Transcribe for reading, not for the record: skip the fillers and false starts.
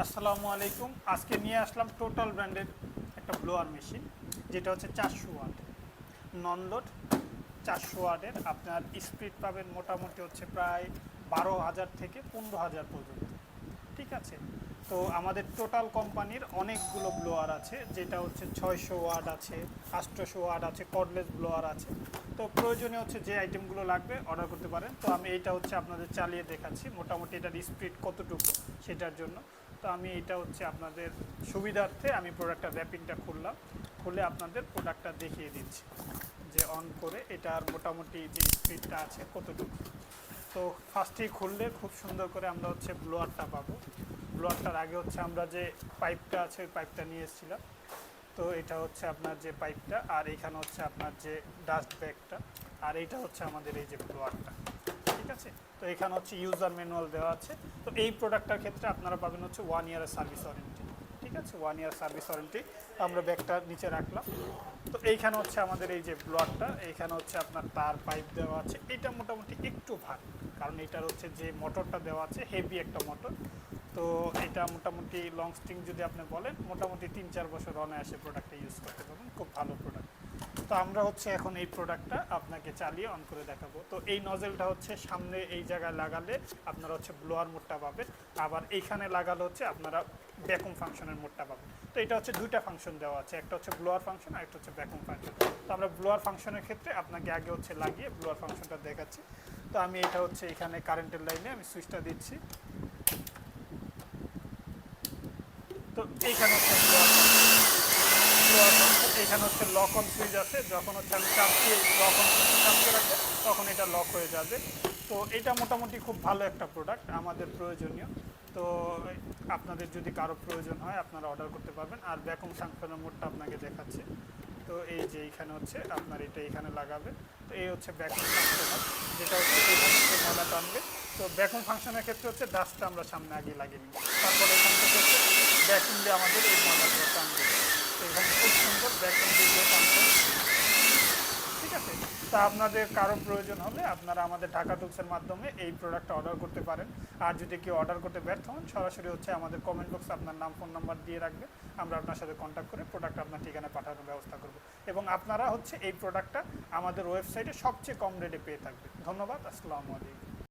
আসসালামু আলাইকুম। আজকে নিয়ে আসলাম টোটাল ব্র্যান্ডের একটা ব্লোয়ার মেশিন, যেটা হচ্ছে 400 ওয়াট নন লোড। 400 ওয়াটের আপনার স্পিড পাবেন মোটামুটি হচ্ছে প্রায় 12,000 থেকে 15,000 পর্যন্ত। ঠিক আছে, তো আমাদের টোটাল কোম্পানির অনেকগুলো ব্লোয়ার আছে, যেটা হচ্ছে 600 ওয়াট আছে, 800 ওয়াট আছে, কর্ডলেস ব্লোয়ার আছে। তো প্রয়োজনীয় হচ্ছে যে আইটেমগুলো লাগবে অর্ডার করতে পারেন। তো আমি এইটা হচ্ছে আপনাদের চালিয়ে দেখাচ্ছি মোটামুটি এটার স্পিড কতটুকু সেটার জন্য। তো আমি এটা হচ্ছে আপনাদের সুবিধার্থে আমি প্রোডাক্টটা র্যাপিংটা খুলে আপনাদের প্রোডাক্টটা দেখিয়ে দিচ্ছি যে অন করে এটার মোটামুটি যে স্পিডটা আছে কতটুকু। তো ফার্স্টেই খুললে খুব সুন্দর করে আমরা হচ্ছে ব্লোয়ারটা পাবো। ব্লোয়ারটার আগে হচ্ছে আমরা যে পাইপটা আছে ওই পাইপটা নিয়ে এসেছিলাম। তো এটা হচ্ছে আপনার যে পাইপটা, আর এখানে হচ্ছে আপনার যে ডাস্ট ব্যাগটা, আর এইটা হচ্ছে আমাদের এই যে ব্লোয়ারটা। ঠিক আছে, তো এখানে হচ্ছে ইউজার ম্যানুয়াল দেওয়া আছে। তো এই প্রোডাক্টটার ক্ষেত্রে আপনারা পাবেন হচ্ছে 1 ইয়ারের সার্ভিস ওয়ারেন্টি। ঠিক আছে, 1 ইয়ার সার্ভিস ওয়ারেন্টি। আমরা ব্যাগটা নিচে রাখলাম। তো এইখানে হচ্ছে আমাদের এই যে ব্লোয়ারটা, এইখানে হচ্ছে আপনার তার পাইপ দেওয়া আছে। এটা মোটামুটি একটু ভার, কারণ এটার হচ্ছে যে মোটরটা দেওয়া আছে হেভি একটা মোটর। তো এটা মোটামুটি লং স্টিং যদি আপনি বলেন মোটামুটি 3-4 বছর অনায়াসে প্রোডাক্টটা ইউজ করতে পারবেন, খুব ভালো প্রোডাক্ট। তো আমরা হচ্ছে এখন এই প্রোডাক্টটা আপনাকে চালিয়ে অন করে দেখাবো। তো এই নজেলটা হচ্ছে সামনে এই জায়গায় লাগালে আপনারা হচ্ছে ব্লোয়ার মোডটা পাবেন, আবার এইখানে লাগালে হচ্ছে আপনারা ভ্যাকুম ফাংশনের মোডটা পাবেন। তো এটা হচ্ছে দুইটা ফাংশন দেওয়া আছে, একটা হচ্ছে ব্লোয়ার ফাংশন আর একটা হচ্ছে ভ্যাকুম ফাংশন। তো আমরা ব্লোয়ার ফাংশনের ক্ষেত্রে আপনাকে আগে হচ্ছে লাগিয়ে ব্লোয়ার ফাংশনটা দেখাচ্ছি। তো আমি এটা হচ্ছে এখানে কারেন্টের লাইনে আমি সুইচটা দিচ্ছি। তো এইখানে হচ্ছে এখানে হচ্ছে লক অন সুইচ আছে, যখন হচ্ছে আমি চাপ দিয়ে লক অন সুইচ চাপ দিয়ে রাখবো তখন এটা লক হয়ে যাবে। তো এটা মোটামুটি খুব ভালো একটা প্রোডাক্ট, আমাদের প্রয়োজনীয়। তো আপনাদের যদি কারো প্রয়োজন হয় আপনারা অর্ডার করতে পারবেন। আর ভ্যাকুম ফাংশনের মোডটা আপনাকে দেখাচ্ছে। তো এই যে এইখানে হচ্ছে আপনার এটা এখানে লাগাবে। তো এই হচ্ছে ভ্যাকুম ফাংশনার, যেটা হচ্ছে এখানে হচ্ছে ময়লা টানবে। তো ভ্যাকুম ফাংশনের ক্ষেত্রে হচ্ছে ডাস্টটা আমরা সামনে আগে লাগিয়ে নিই, তারপরে এখান থেকে হচ্ছে ভ্যাকুম দিয়ে আমাদের এই ময়লাগুলো টানবে। তো এখানে খুব সুন্দর ভ্যাকুম দিয়ে টানছে। ঠিক আছে, তা আপনাদের কারো প্রয়োজন হলে আপনারা আমাদের ঢাকা টুলসের মাধ্যমে এই প্রোডাক্টটা অর্ডার করতে পারেন। আর যদি কেউ অর্ডার করতে ব্যর্থ হন সরাসরি হচ্ছে আমাদের কমেন্ট বক্সে আপনার নাম ফোন নাম্বার দিয়ে রাখবে, আমরা আপনার সাথে কন্ট্যাক্ট করে প্রোডাক্ট আপনার ঠিকানায় পাঠানোর ব্যবস্থা করব। এবং আপনারা হচ্ছে এই প্রোডাক্টটা আমাদের ওয়েবসাইটে সবচেয়ে কম রেটে পেয়ে থাকবেন। ধন্যবাদ, আসসালামু আলাইকুম।